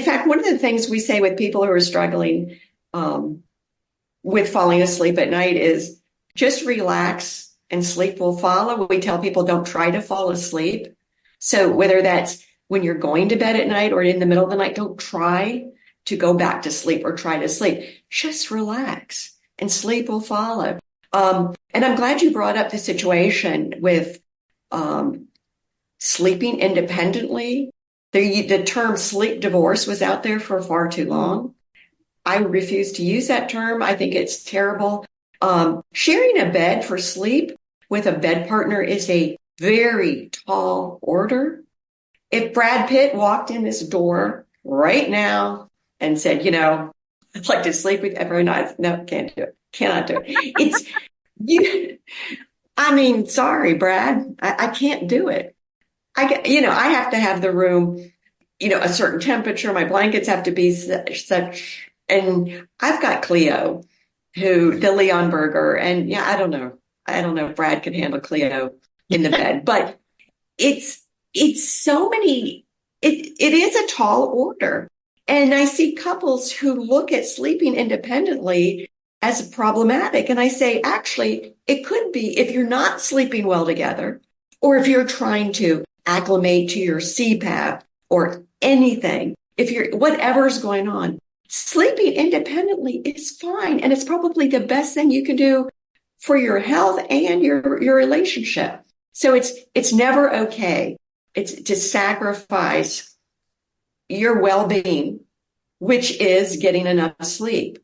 fact, one of the things we say with people who are struggling with falling asleep at night is just relax and sleep will follow. We tell people don't try to fall asleep. So whether that's when you're going to bed at night or in the middle of the night, don't try to go back to sleep or try to sleep. Just relax and sleep will follow. And I'm glad you brought up the situation with sleeping independently. The term sleep divorce was out there for far too long. I refuse to use that term. I think it's terrible. Sharing a bed for sleep with a bed partner is a very tall order. If Brad Pitt walked in this door right now and said, I'd like to sleep with everyone, no, can't do it. Cannot do it. Sorry, Brad, I can't do it. I have to have the room, a certain temperature. My blankets have to be such, and I've got Cleo, the Leon Burger, and I don't know if Brad can handle Cleo in the bed, but it's so many, it is a tall order. And I see couples who look at sleeping independently as problematic. And I say, actually, it could be if you're not sleeping well together, or if you're trying to acclimate to your CPAP or anything, whatever's going on, sleeping independently is fine. And it's probably the best thing you can do for your health and your relationship. So it's never okay. It's to sacrifice your well-being, which is getting enough sleep,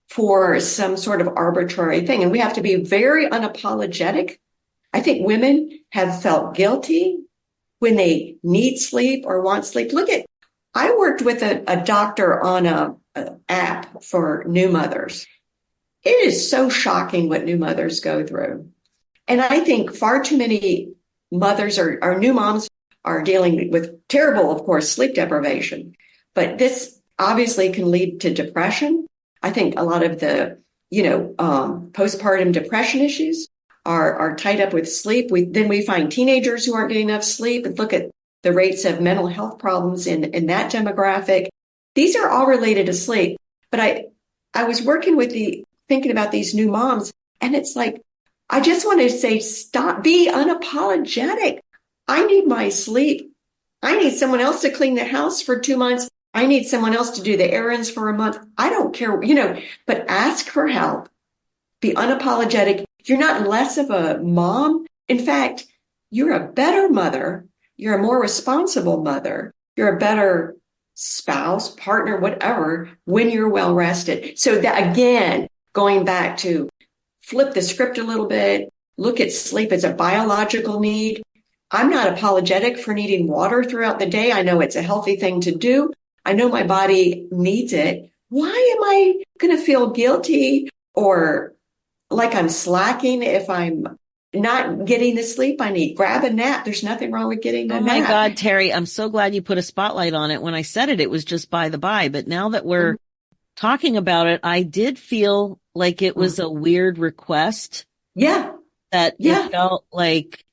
for some sort of arbitrary thing. And we have to be very unapologetic. I think women have felt guilty when they need sleep or want sleep. I worked with a doctor on an app for new mothers. It is so shocking what new mothers go through. And I think far too many mothers or new moms are dealing with terrible, of course, sleep deprivation. But this obviously can lead to depression. I think a lot of the, postpartum depression issues are tied up with sleep. Then we find teenagers who aren't getting enough sleep, and look at the rates of mental health problems in that demographic. These are all related to sleep. But I was working thinking about these new moms, and it's like, I just want to say, stop, be unapologetic. I need my sleep. I need someone else to clean the house for 2 months. I need someone else to do the errands for a month. I don't care, but ask for help. Be unapologetic. You're not less of a mom. In fact, you're a better mother. You're a more responsible mother. You're a better spouse, partner, whatever, when you're well rested. So that, again, going back to flip the script a little bit, look at sleep as a biological need. I'm not apologetic for needing water throughout the day. I know it's a healthy thing to do. I know my body needs it. Why am I going to feel guilty or like I'm slacking if I'm not getting the sleep I need? Grab a nap. There's nothing wrong with getting a nap. Oh my God, Terry, I'm so glad you put a spotlight on it. When I said it, it was just by the by. But now that we're talking about it, I did feel like it was a weird request. Yeah. That it felt like,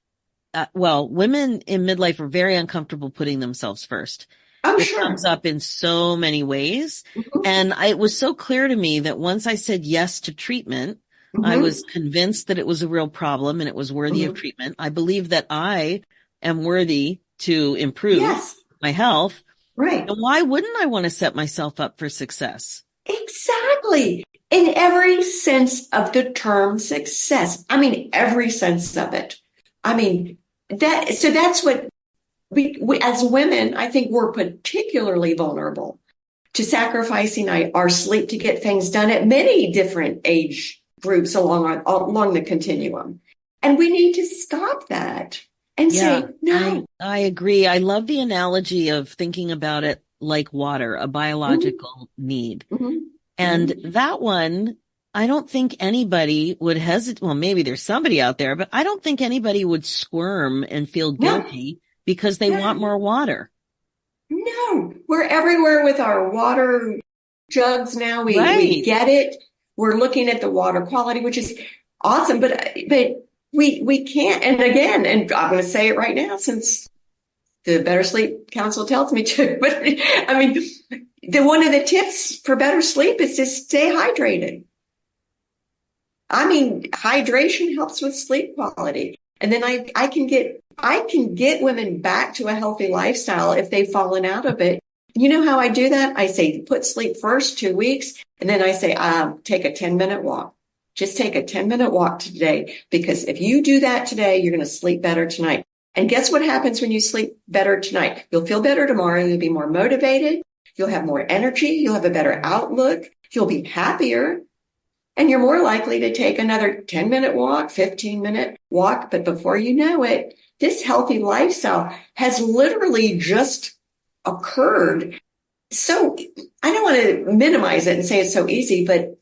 women in midlife are very uncomfortable putting themselves first. It comes up in so many ways. And it was so clear to me that once I said yes to treatment, I was convinced that it was a real problem and it was worthy of treatment. I believe that I am worthy to improve my health. Right. And why wouldn't I want to set myself up for success? Exactly. In every sense of the term success. I mean, every sense of it. I mean, that's what we as women, I think we're particularly vulnerable to sacrificing our sleep to get things done at many different age groups along the continuum. And we need to stop that and Yeah, say, no. I agree. I love the analogy of thinking about it like water, a Mhm, biological need. mhm, And mhm. that one, I don't think anybody would hesitate. Well, maybe there's somebody out there, but I don't think anybody would squirm and feel No, guilty because they want no, more water. no. We're everywhere with our water jugs now. We Right. get it. We're looking at the water quality, which is awesome, but we can't. And again, and I'm going to say it right now, since the Better Sleep Council tells me to. But I mean, one of the tips for better sleep is to stay hydrated. I mean, hydration helps with sleep quality. And then I can get women back to a healthy lifestyle if they've fallen out of it. You know how I do that? I say, put sleep first, 2 weeks. And then I say, take a 10-minute walk. Just take a 10-minute walk today, because if you do that today, you're going to sleep better tonight. And guess what happens when you sleep better tonight? You'll feel better tomorrow. You'll be more motivated. You'll have more energy. You'll have a better outlook. You'll be happier. And you're more likely to take another 10-minute walk, 15-minute walk. But before you know it, this healthy lifestyle has literally just occurred. So I don't want to minimize it and say it's so easy, but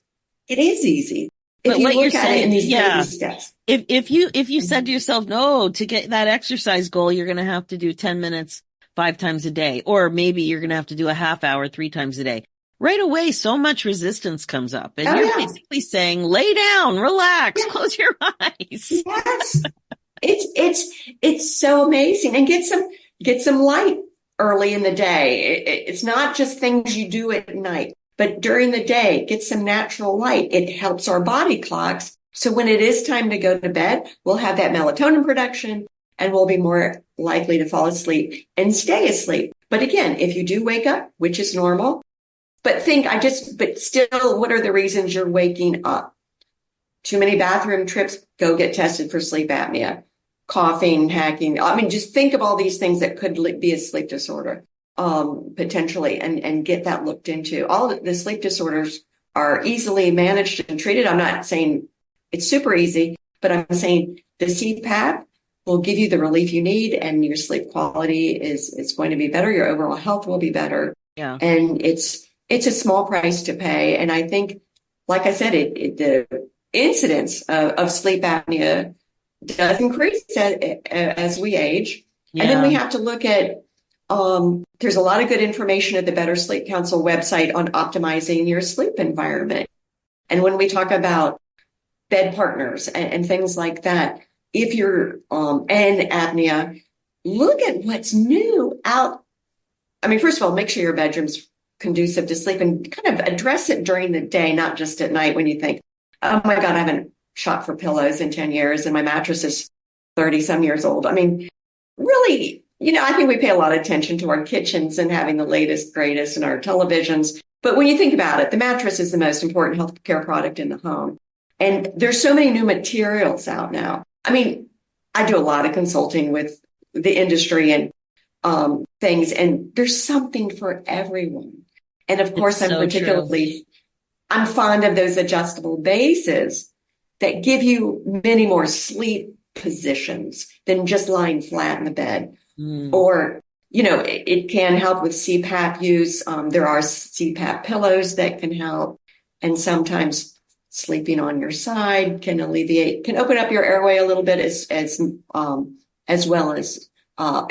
it is easy if But you what you're look at it in saying, these baby yeah. steps. If you said to yourself, no, to get that exercise goal, you're going to have to do 10 minutes 5 times a day, or maybe you're going to have to do a half hour 3 times a day. Right away, so much resistance comes up, and Oh you're yeah. basically saying, lay down, relax, Yeah. close your eyes. Yes. It's so amazing. And get some light early in the day. It's not just things you do at night, but during the day, get some natural light. It helps our body clocks. So when it is time to go to bed, we'll have that melatonin production and we'll be more likely to fall asleep and stay asleep. But again, if you do wake up, which is normal, but still, what are the reasons you're waking up? Too many bathroom trips, go get tested for sleep apnea, coughing, hacking. I mean, just think of all these things that could be a sleep disorder, potentially, and get that looked into. All the sleep disorders are easily managed and treated. I'm not saying it's super easy, but I'm saying the CPAP will give you the relief you need, and your sleep quality is going to be better. Your overall health will be better. Yeah. And it's a small price to pay. And I think, like I said, the incidence of sleep apnea does increase as we age. And then Yeah. we have to look at, there's a lot of good information at the Better Sleep Council website on optimizing your sleep environment. And when we talk about bed partners and things like that, if you're and apnea, look at what's new out. I mean, first of all, make sure your bedroom's conducive to sleep, and kind of address it during the day, not just at night when you think, oh my God, I haven't shopped for pillows in 10 years and my mattress is 30 some years old. I mean, really, I think we pay a lot of attention to our kitchens and having the latest, greatest in our televisions. But when you think about it, the mattress is the most important healthcare product in the home. And there's so many new materials out now. I mean, I do a lot of consulting with the industry and things, and there's something for everyone. And of It's course, so true. I'm fond of those adjustable bases that give you many more sleep positions than just lying flat in the bed. Mm. Or, it can help with CPAP use. There are CPAP pillows that can help. And sometimes sleeping on your side can open up your airway a little bit as well as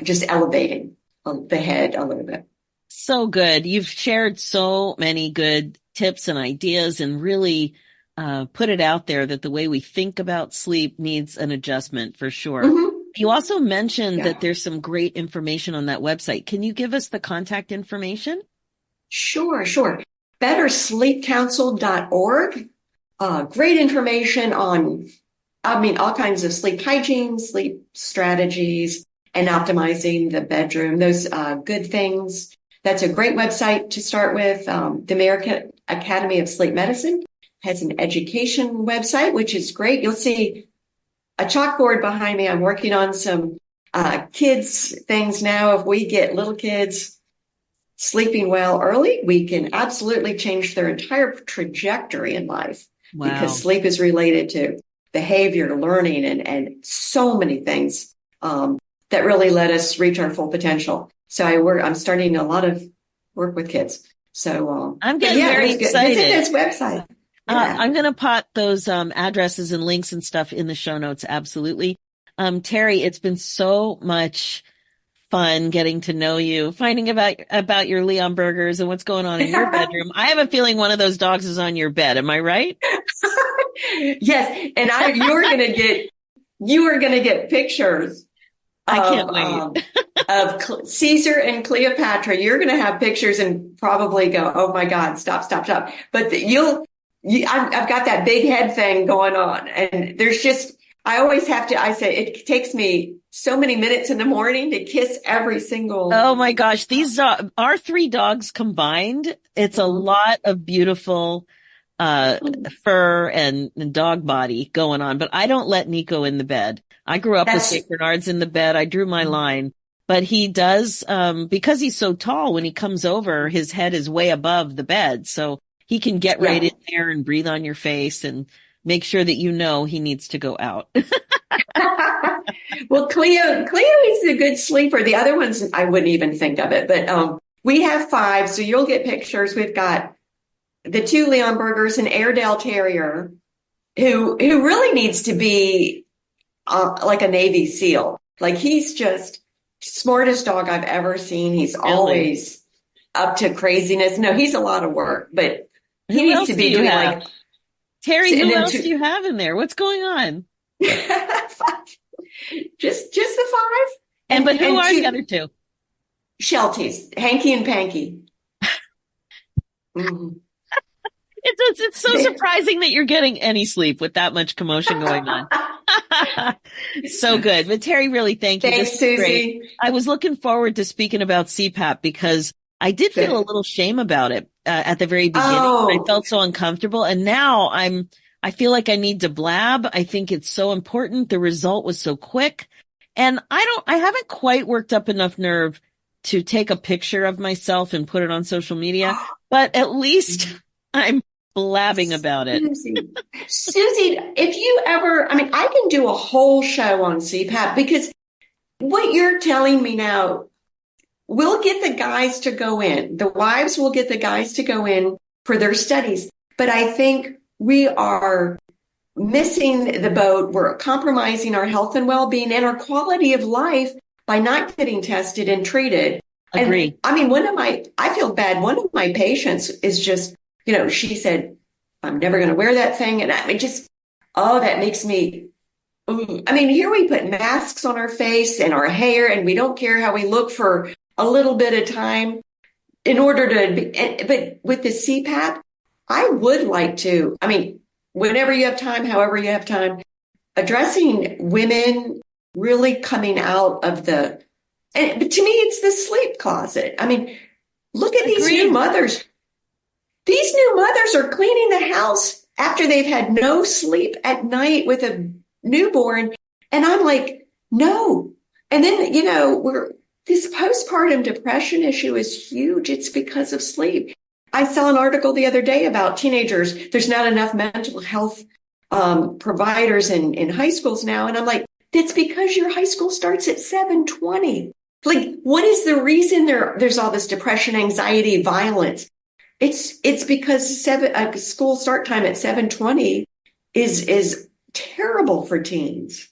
just elevating the head a little bit. So good. You've shared so many good tips and ideas, and really put it out there that the way we think about sleep needs an adjustment for sure. Mm-hmm. You also mentioned that Yeah, there's some great information on that website. Can you give us the contact information? sure. BetterSleepCouncil.org. Great information on, I mean, all kinds of sleep hygiene, sleep strategies, and optimizing the bedroom. Those good things. That's a great website to start with. The Academy of Sleep Medicine, has an education website, which is great. You'll see a chalkboard behind me. I'm working on some kids things now. If we get little kids sleeping well early, we can absolutely change their entire trajectory in life. Wow. Because sleep is related to behavior, learning, and so many things that really let us reach our full potential. So I'm starting a lot of work with kids. So I'm getting very excited. Visit this website. Yeah. I'm going to put those addresses and links and stuff in the show notes. Absolutely. Terry, it's been so much fun getting to know you, finding about your Leon Burgers and what's going on in your bedroom. I have a feeling one of those dogs is on your bed. Am I right? Yes. And you are going to get pictures. I can't wait. Of Caesar and Cleopatra. You're going to have pictures and probably go, oh my God, stop. But I've got that big head thing going on. And I always have to, I say it takes me so many minutes in the morning to kiss every single. Oh my gosh. These our 3 dogs combined. It's a lot of beautiful fur and dog body going on, but I don't let Nico in the bed. I grew up with St. Bernards in the bed. I drew my line, but he does, because he's so tall, when he comes over, his head is way above the bed. So he can get right in there and breathe on your face and make sure that he needs to go out. Well, Cleo is a good sleeper. The other ones, I wouldn't even think of it, but we have 5, so you'll get pictures. We've got the 2 Leon Burgers, an Airedale Terrier, who really needs to be like a Navy SEAL. Like he's just smartest dog I've ever seen. He's always up to craziness. No, he's a lot of work, but he needs to be doing like. Terry, who else do you have in there? What's going on? just the 5. But who are the other 2? Shelties, Hanky and Panky. Mm-hmm. It's so surprising that you're getting any sleep with that much commotion going on. So good. But Terry, really thank you. Thanks, Susie. Great. I was looking forward to speaking about CPAP because I did feel a little shame about it at the very beginning. I felt so uncomfortable. And now I feel like I need to blab. I think it's so important. The result was so quick. And I haven't quite worked up enough nerve to take a picture of myself and put it on social media, but at least I'm blabbing about it. Susie, if you ever, I can do a whole show on CPAP because what you're telling me now, we'll get the guys to go in. The wives will get the guys to go in for their studies. But I think we are missing the boat. We're compromising our health and well-being and our quality of life by not getting tested and treated. Agree. And I feel bad. One of my patients is just, she said, I'm never going to wear that thing. And that makes me, here we put masks on our face and our hair and we don't care how we look for a little bit of time in order but with the CPAP, I would like to, whenever you have time, however you have time, addressing women really coming out of but to me, it's the sleep closet. Look at these new mothers. These new mothers are cleaning the house after they've had no sleep at night with a newborn. And I'm like, no. And then, this postpartum depression issue is huge. It's because of sleep. I saw an article the other day about teenagers. There's not enough mental health providers in high schools now. And I'm like, that's because your high school starts at 7:20. Like, what is the reason there's all this depression, anxiety, violence? It's because school start time at 7:20 is terrible for teens.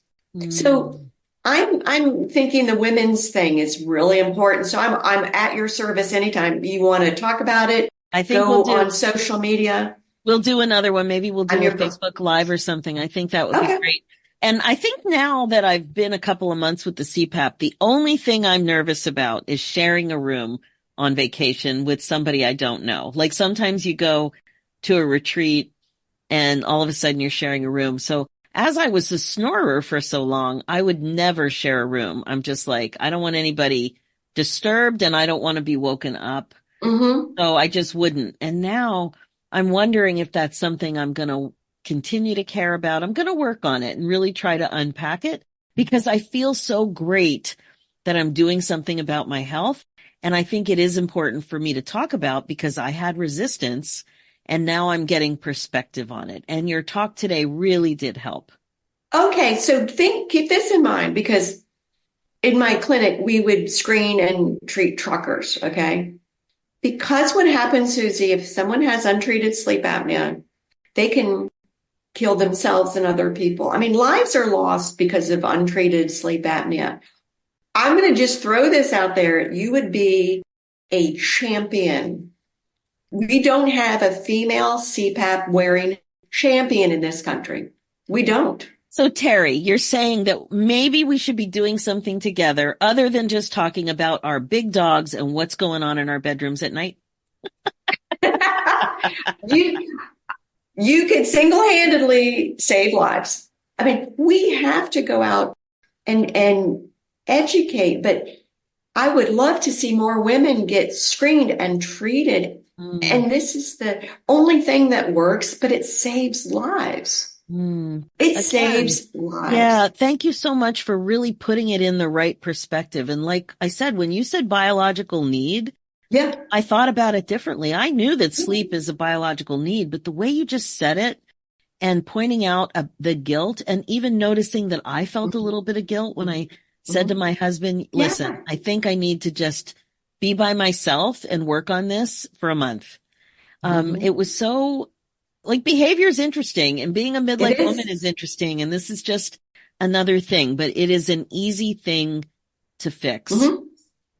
So I'm thinking the women's thing is really important. So I'm at your service anytime you want to talk about it. I think we'll do on social media. We'll do another one. Maybe we'll do a Facebook Live or something. I think that would be great. And I think now that I've been a couple of months with the CPAP, the only thing I'm nervous about is sharing a room on vacation with somebody I don't know. Like sometimes you go to a retreat and all of a sudden you're sharing a room. So as I was a snorer for so long, I would never share a room. I'm just like, I don't want anybody disturbed and I don't want to be woken up. Mm-hmm. So I just wouldn't. And now I'm wondering if that's something I'm going to continue to care about. I'm going to work on it and really try to unpack it because I feel so great that I'm doing something about my health. And I think it is important for me to talk about because I had resistance and now I'm getting perspective on it. And your talk today really did help. Okay, so keep this in mind because in my clinic, we would screen and treat truckers, okay? Because what happens, Susie, if someone has untreated sleep apnea, they can kill themselves and other people. I mean, lives are lost because of untreated sleep apnea. I'm going to just throw this out there. You would be a champion. We don't have a female CPAP wearing champion in this country. We don't. So Terry, you're saying that maybe we should be doing something together other than just talking about our big dogs and what's going on in our bedrooms at night? You can single-handedly save lives. I mean, we have to go out and educate, but I would love to see more women get screened and treated. And this is the only thing that works, but it saves lives. It saves lives. Yeah. Thank you so much for really putting it in the right perspective. And like I said, when you said biological need, yeah, I thought about it differently. I knew that sleep is a biological need, but the way you just said it and pointing out the guilt and even noticing that I felt a little bit of guilt when I said to my husband, listen, I think I need to just be by myself and work on this for a month. It was so like behavior is interesting and being a midlife woman is interesting. And this is just another thing, but it is an easy thing to fix. Okay.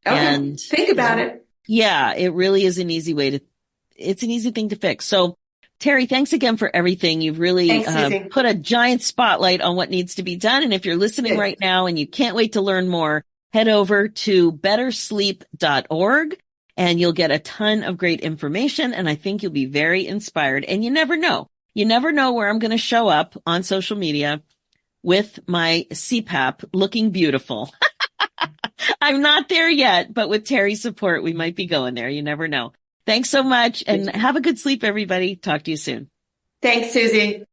And think about it. Yeah, it really is it's an easy thing to fix. So Terry, thanks again for everything. You've really put a giant spotlight on what needs to be done. And if you're listening right now and you can't wait to learn more, head over to bettersleep.org and you'll get a ton of great information. And I think you'll be very inspired. And you never know where I'm going to show up on social media with my CPAP looking beautiful. I'm not there yet, but with Terry's support, we might be going there. You never know. Thanks so much and have a good sleep, everybody. Talk to you soon. Thanks, Susie.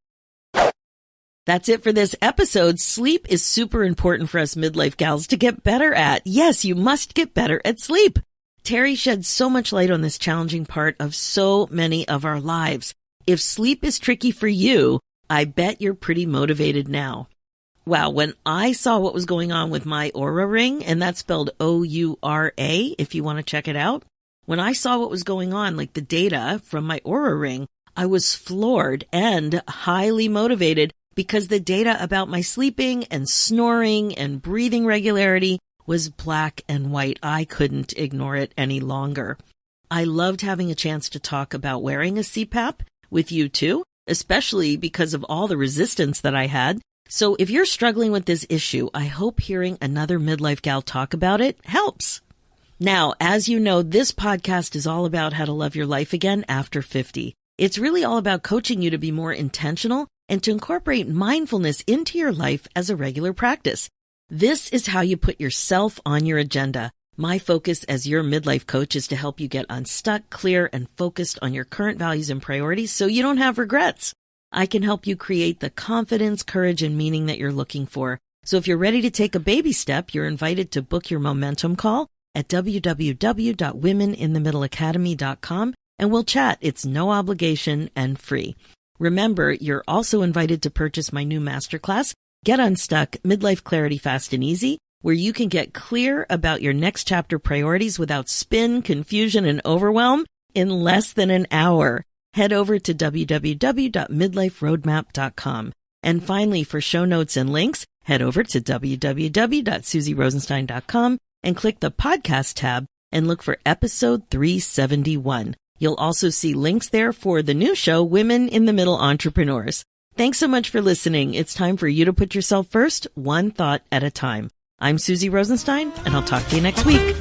That's it for this episode. Sleep is super important for us midlife gals to get better at. Yes, you must get better at sleep. Terry sheds so much light on this challenging part of so many of our lives. If sleep is tricky for you, I bet you're pretty motivated now. Wow, when I saw what was going on with my Oura ring, and that's spelled O-U-R-A if you want to check it out. When I saw what was going on, like the data from my Oura ring, I was floored and highly motivated because the data about my sleeping and snoring and breathing regularity was black and white. I couldn't ignore it any longer. I loved having a chance to talk about wearing a CPAP with you too, especially because of all the resistance that I had. So if you're struggling with this issue, I hope hearing another midlife gal talk about it helps. Now, as you know, this podcast is all about how to love your life again after 50. It's really all about coaching you to be more intentional and to incorporate mindfulness into your life as a regular practice. This is how you put yourself on your agenda. My focus as your midlife coach is to help you get unstuck, clear, and focused on your current values and priorities so you don't have regrets. I can help you create the confidence, courage, and meaning that you're looking for. So if you're ready to take a baby step, you're invited to book your momentum call at www.womeninthemiddleacademy.com and we'll chat. It's no obligation and free. Remember, you're also invited to purchase my new masterclass, Get Unstuck, Midlife Clarity Fast and Easy, where you can get clear about your next chapter priorities without spin, confusion, and overwhelm in less than an hour. Head over to www.midliferoadmap.com. And finally, for show notes and links, head over to www.susierosenstein.com and click the podcast tab and look for episode 371. You'll also see links there for the new show, Women in the Middle Entrepreneurs. Thanks so much for listening. It's time for you to put yourself first, one thought at a time. I'm Susie Rosenstein, and I'll talk to you next week.